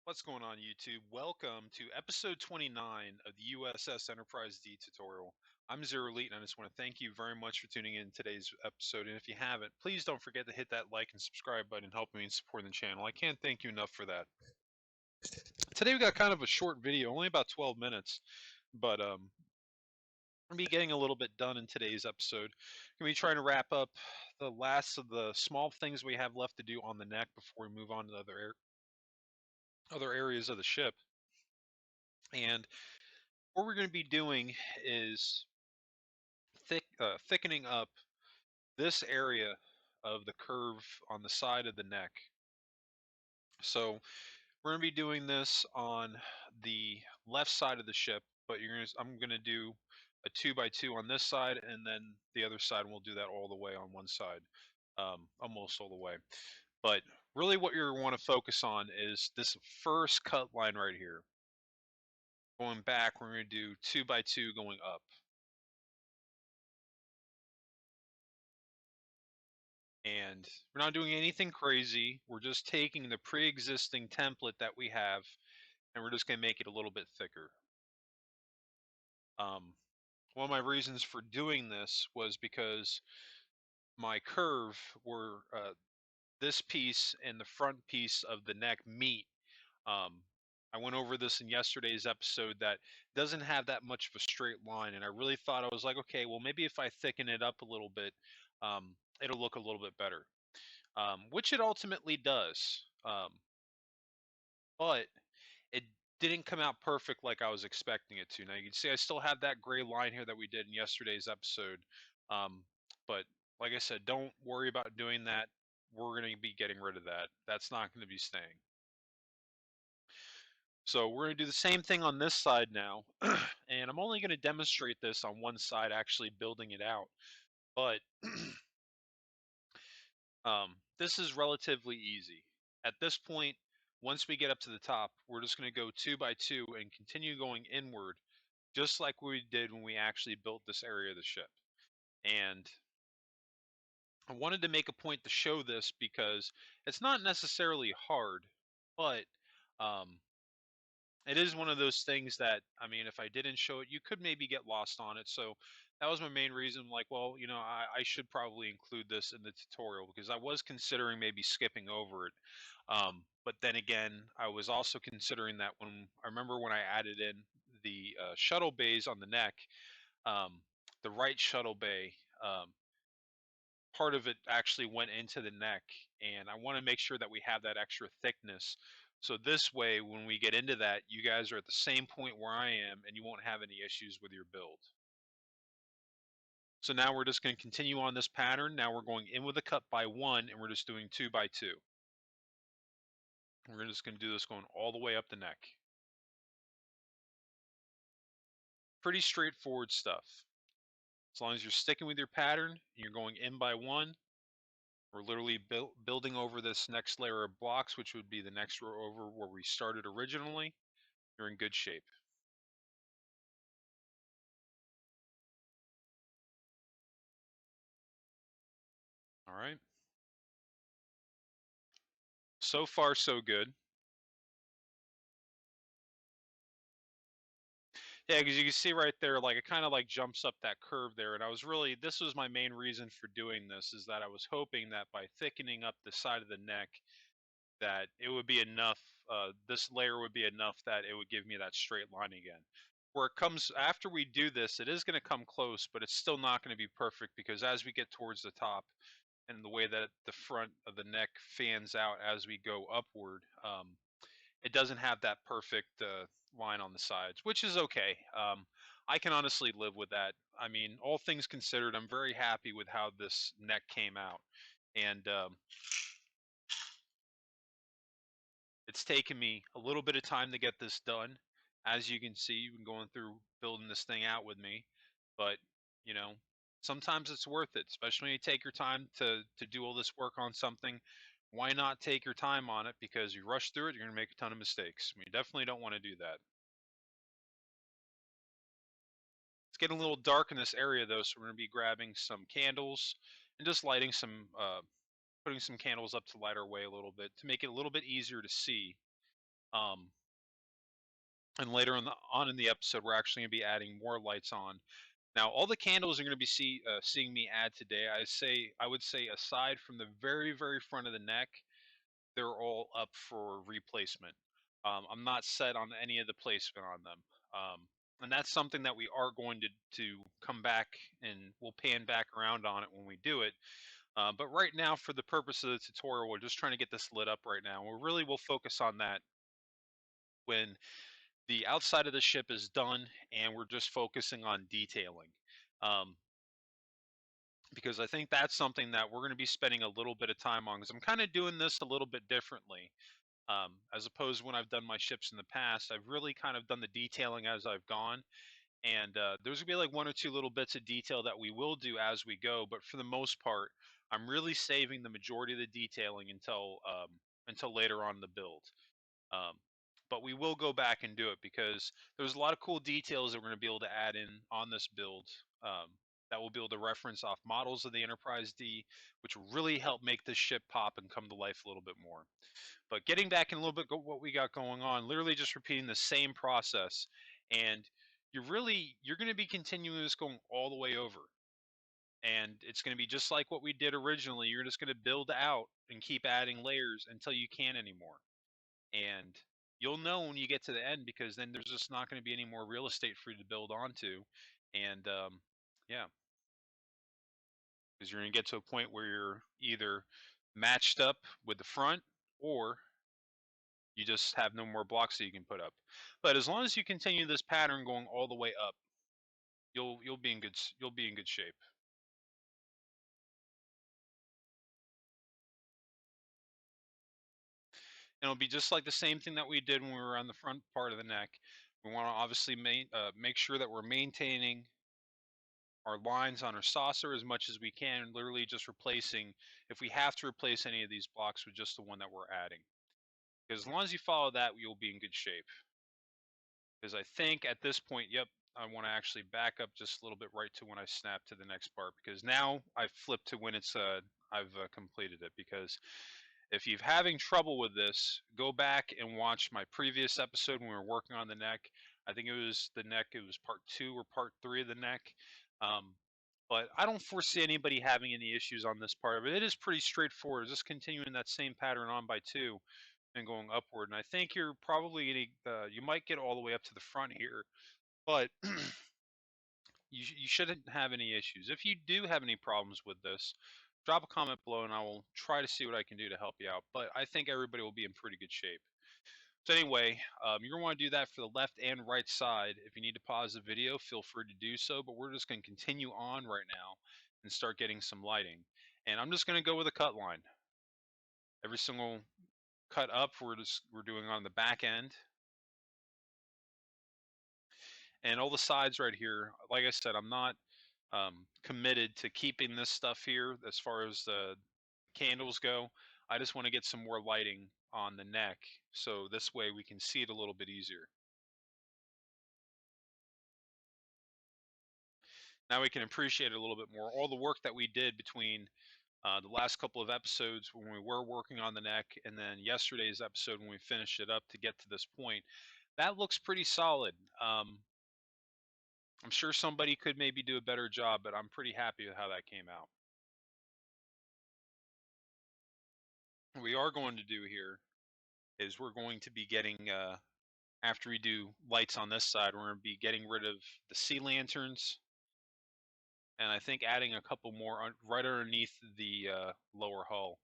What's going on, YouTube? Welcome to episode 29 of the U.S.S. Enterprise D tutorial. I'm Zero Elite, and I just want to thank you very much for tuning in today's episode. And if you haven't, please don't forget to hit that like and subscribe button, helping me in supporting the channel. I can't thank you enough for that. Today we got kind of a short video, only about 12 minutes, but we'll be getting a little bit done in today's episode. We're going to be trying to wrap up the last of the small things we have left to do on the neck before we move on to other areas of the ship. And what we're going to be doing is thickening up this area of the curve on the side of the neck. So we're going to be doing this on the left side of the ship, but I'm going to do a 2x2 on this side, and then the other side, and we'll do that all the way on one side, almost all the way. But really what you want to focus on is this first cut line right here. Going back, we're going to do 2x2 going up. And we're not doing anything crazy. We're just taking the pre-existing template that we have, and we're just going to make it a little bit thicker. One of my reasons for doing this was because my curve where this piece and the front piece of the neck meet. I went over this in yesterday's episode that doesn't have that much of a straight line, and I really thought, I was like, okay, well, maybe if I thicken it up a little bit, it'll look a little bit better. Which it ultimately does. But it didn't come out perfect like I was expecting it to. Now you can see I still have that gray line here that we did in yesterday's episode. But like I said, don't worry about doing that. We're going to be getting rid of that. That's not going to be staying. So we're going to do the same thing on this side now. And I'm only going to demonstrate this on one side, actually building it out. But this is relatively easy. At this point, once we get up to the top, we're just going to go 2x2 and continue going inward, just like we did when we actually built this area of the ship. And I wanted to make a point to show this because it's not necessarily hard, but it is one of those things that, I mean, if I didn't show it, you could maybe get lost on it. So that was my main reason. Like, well, you know, I should probably include this in the tutorial because I was considering maybe skipping over it. But then again, I was also considering that I remember when I added in the shuttle bays on the neck, um, the right shuttle bay, um, part of it actually went into the neck, and I want to make sure that we have that extra thickness. So this way, when we get into that, you guys are at the same point where I am, and you won't have any issues with your build. So now we're just going to continue on this pattern. Now we're going in with a cut by 1, and we're just doing 2x2. We're just going to do this going all the way up the neck. Pretty straightforward stuff. As long as you're sticking with your pattern, and you're going in by 1, we're literally building over this next layer of blocks, which would be the next row over where we started originally. You're in good shape. All right. So far, so good. Yeah, because you can see right there, like it kind of like jumps up that curve there. And this was my main reason for doing this, is that I was hoping that by thickening up the side of the neck, that it would be enough, this layer would be enough that it would give me that straight line again. Where it comes, after we do this, it is going to come close, but it's still not going to be perfect because as we get towards the top, and the way that the front of the neck fans out as we go upward, it doesn't have that perfect line on the sides, which is okay. I can honestly live with that. I mean, all things considered, I'm very happy with how this neck came out. And it's taken me a little bit of time to get this done. As you can see, you've been going through building this thing out with me. But, you know, sometimes it's worth it, especially when you take your time to do all this work on something. Why not take your time on it? Because you rush through it, you're going to make a ton of mistakes. We definitely don't want to do that. It's getting a little dark in this area though, so we're going to be grabbing some candles and just lighting putting some candles up to light our way a little bit to make it a little bit easier to see. Um, and later on in the episode, we're actually going to be adding more lights on. Now, all the candles you're going to be seeing me add today, I would say, aside from the very front of the neck, they're all up for replacement. I'm not set on any of the placement on them, and that's something that we are going to come back and we'll pan back around on it when we do it. But right now, for the purpose of the tutorial, we're just trying to get this lit up right now. We really will focus on that when the outside of the ship is done and we're just focusing on detailing. Um, because I think that's something that we're going to be spending a little bit of time on because I'm kind of doing this a little bit differently. As opposed to when I've done my ships in the past, I've really kind of done the detailing as I've gone. And there's gonna be like one or two little bits of detail that we will do as we go, but for the most part, I'm really saving the majority of the detailing until later on in the build. Um, but we will go back and do it because there's a lot of cool details that we're going to be able to add in on this build um, that will be able to reference off models of the Enterprise D, which will really help make this ship pop and come to life a little bit more. But getting back in a little bit what we got going on, literally just repeating the same process, and you're going to be continuing this going all the way over, and it's going to be just like what we did originally. You're just going to build out and keep adding layers until you can't anymore, and you'll know when you get to the end because then there's just not going to be any more real estate for you to build onto, and yeah, because you're going to get to a point where you're either matched up with the front or you just have no more blocks that you can put up. But as long as you continue this pattern going all the way up, you'll be in you'll be in good shape. And it'll be just like the same thing that we did when we were on the front part of the neck. We want to obviously make sure that we're maintaining our lines on our saucer as much as we can, literally just replacing, if we have to replace any of these blocks with just the one that we're adding. Because as long as you follow that, you'll be in good shape. Because I think at this point, yep, I want to actually back up just a little bit right to when I snap to the next part because now I've flipped to when I've completed it. Because if you're having trouble with this, go back and watch my previous episode when we were working on the neck. I think it was the neck. It was part 2 or part 3 of the neck. Um, but I don't foresee anybody having any issues on this part of it. It is pretty straightforward. Just continuing that same pattern on by 2 and going upward. And I think you're probably gonna you might get all the way up to the front here, but you shouldn't have any issues. If you do have any problems with this, drop a comment below and I will try to see what I can do to help you out. But I think everybody will be in pretty good shape. So anyway, you're gonna want to do that for the left and right side. If you need to pause the video, feel free to do so. But we're just gonna continue on right now and start getting some lighting. And I'm just gonna go with a cut line. Every single cut up we're doing on the back end, and all the sides right here. Like I said, I'm not committed to keeping this stuff here as far as the candles go. I just want to get some more lighting on the neck so this way we can see it a little bit easier. Now we can appreciate it a little bit more. All the work that we did between the last couple of episodes when we were working on the neck and then yesterday's episode when we finished it up to get to this point, that looks pretty solid. I'm sure somebody could maybe do a better job, but I'm pretty happy with how that came out. What we are going to do here is we're going to be getting, after we do lights on this side, we're going to be getting rid of the sea lanterns and I think adding a couple more right underneath the lower hull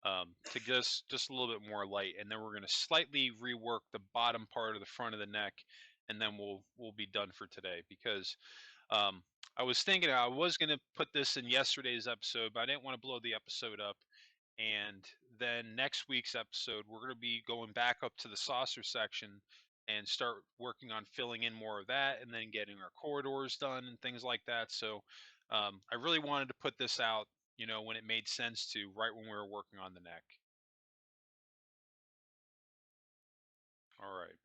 to just a little bit more light. And then we're going to slightly rework the bottom part of the front of the neck, and then we'll be done for today because Um, I was thinking I was going to put this in yesterday's episode, but I didn't want to blow the episode up. And then next week's episode, we're going to be going back up to the saucer section and start working on filling in more of that and then getting our corridors done and things like that. So I really wanted to put this out, when it made sense to, right when we were working on the neck. All right.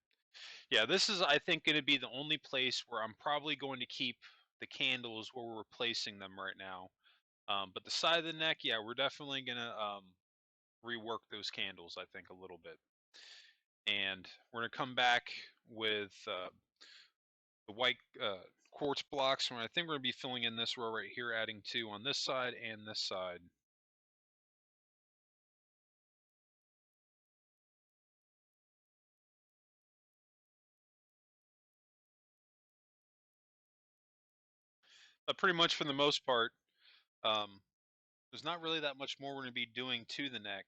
Yeah, this is, I think, going to be the only place where I'm probably going to keep the candles where we're replacing them right now. But the side of the neck, yeah, we're definitely gonna rework those candles, I think, a little bit. And we're going to come back with the white quartz blocks. And I think we're going to be filling in this row right here, adding 2 on this side and this side. But pretty much for the most part, there's not really that much more we're going to be doing to the neck.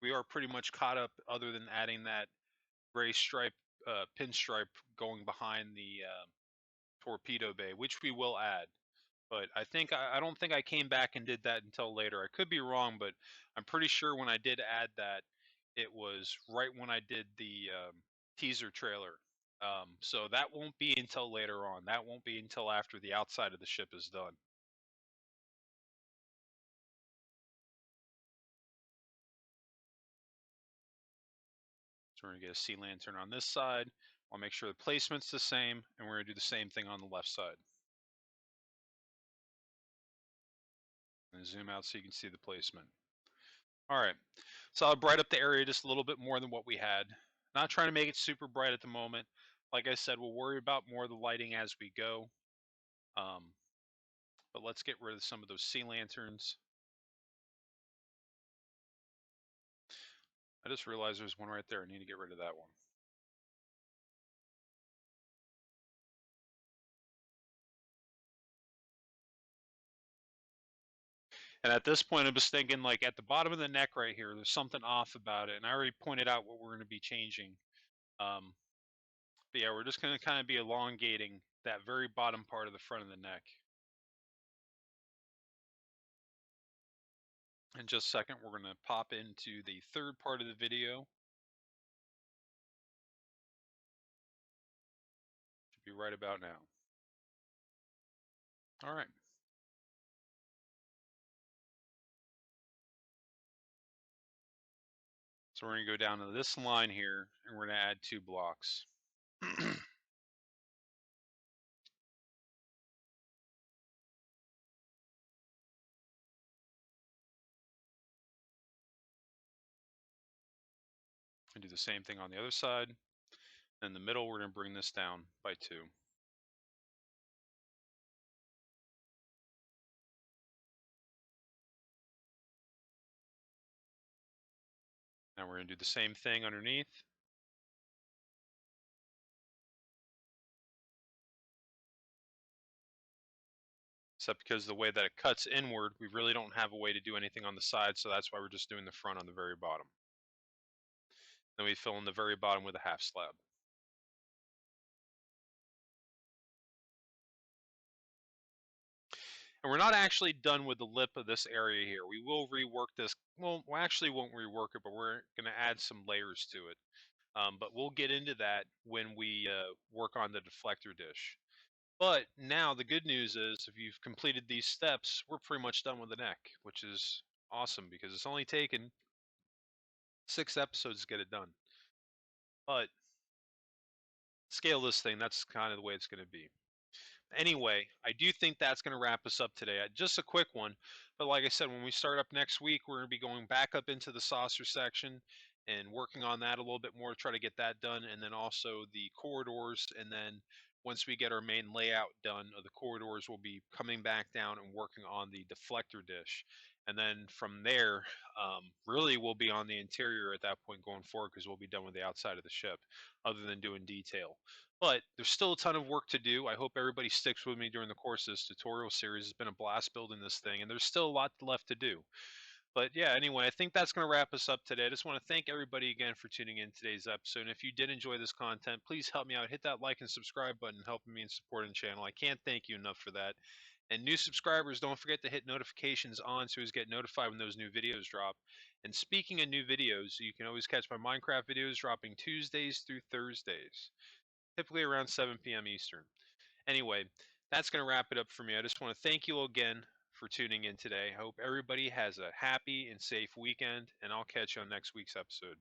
We are pretty much caught up, other than adding that gray stripe, pinstripe going behind the torpedo bay, which we will add. But I don't think I came back and did that until later. I could be wrong, but I'm pretty sure when I did add that, it was right when I did the teaser trailer. So that won't be until later on. That won't be until after the outside of the ship is done. So we're going to get a sea lantern on this side. I'll make sure the placement's the same, and we're going to do the same thing on the left side. And zoom out so you can see the placement. All right, so I'll bright up the area just a little bit more than what we had. Not trying to make it super bright at the moment. Like I said, we'll worry about more of the lighting as we go. But let's get rid of some of those sea lanterns. I just realized there's one right there. I need to get rid of that one. And at this point, I was thinking, like, at the bottom of the neck right here, there's something off about it. And I already pointed out what we're going to be changing. But yeah, we're just going to kind of be elongating that very bottom part of the front of the neck. In just a second, we're going to pop into the third part of the video. Should be right about now. All right. So we're going to go down to this line here, and we're going to add 2 blocks. And do the same thing on the other side. In the middle, we're going to bring this down by 2. Now we're going to do the same thing underneath. Except because the way that it cuts inward, we really don't have a way to do anything on the side, so that's why we're just doing the front on the very bottom. Then we fill in the very bottom with a half slab. And we're not actually done with the lip of this area here. We will rework this. Well, we actually won't rework it, but we're going to add some layers to it. But we'll get into that when we work on the deflector dish. But now the good news is, if you've completed these steps, we're pretty much done with the neck, which is awesome because it's only taken 6 episodes to get it done. But scale this thing, that's kind of the way it's going to be. Anyway, I do think that's going to wrap us up today. Just a quick one, but like I said, when we start up next week, we're going to be going back up into the saucer section and working on that a little bit more to try to get that done, and then also the corridors. And then once we get our main layout done of the corridors, we'll be coming back down and working on the deflector dish. And then from there, really we'll be on the interior at that point going forward, because we'll be done with the outside of the ship, other than doing detail. But there's still a ton of work to do. I hope everybody sticks with me during the course of this tutorial series. It's been a blast building this thing, and there's still a lot left to do. But yeah, anyway, I think that's going to wrap us up today. I just want to thank everybody again for tuning in today's episode. And if you did enjoy this content, please help me out. Hit that like and subscribe button, helping me and supporting the channel. I can't thank you enough for that. And new subscribers, don't forget to hit notifications on so you get notified when those new videos drop. And speaking of new videos, you can always catch my Minecraft videos dropping Tuesdays through Thursdays, typically around 7 p.m. Eastern. Anyway, that's going to wrap it up for me. I just want to thank you again for tuning in today. I hope everybody has a happy and safe weekend, and I'll catch you on next week's episode.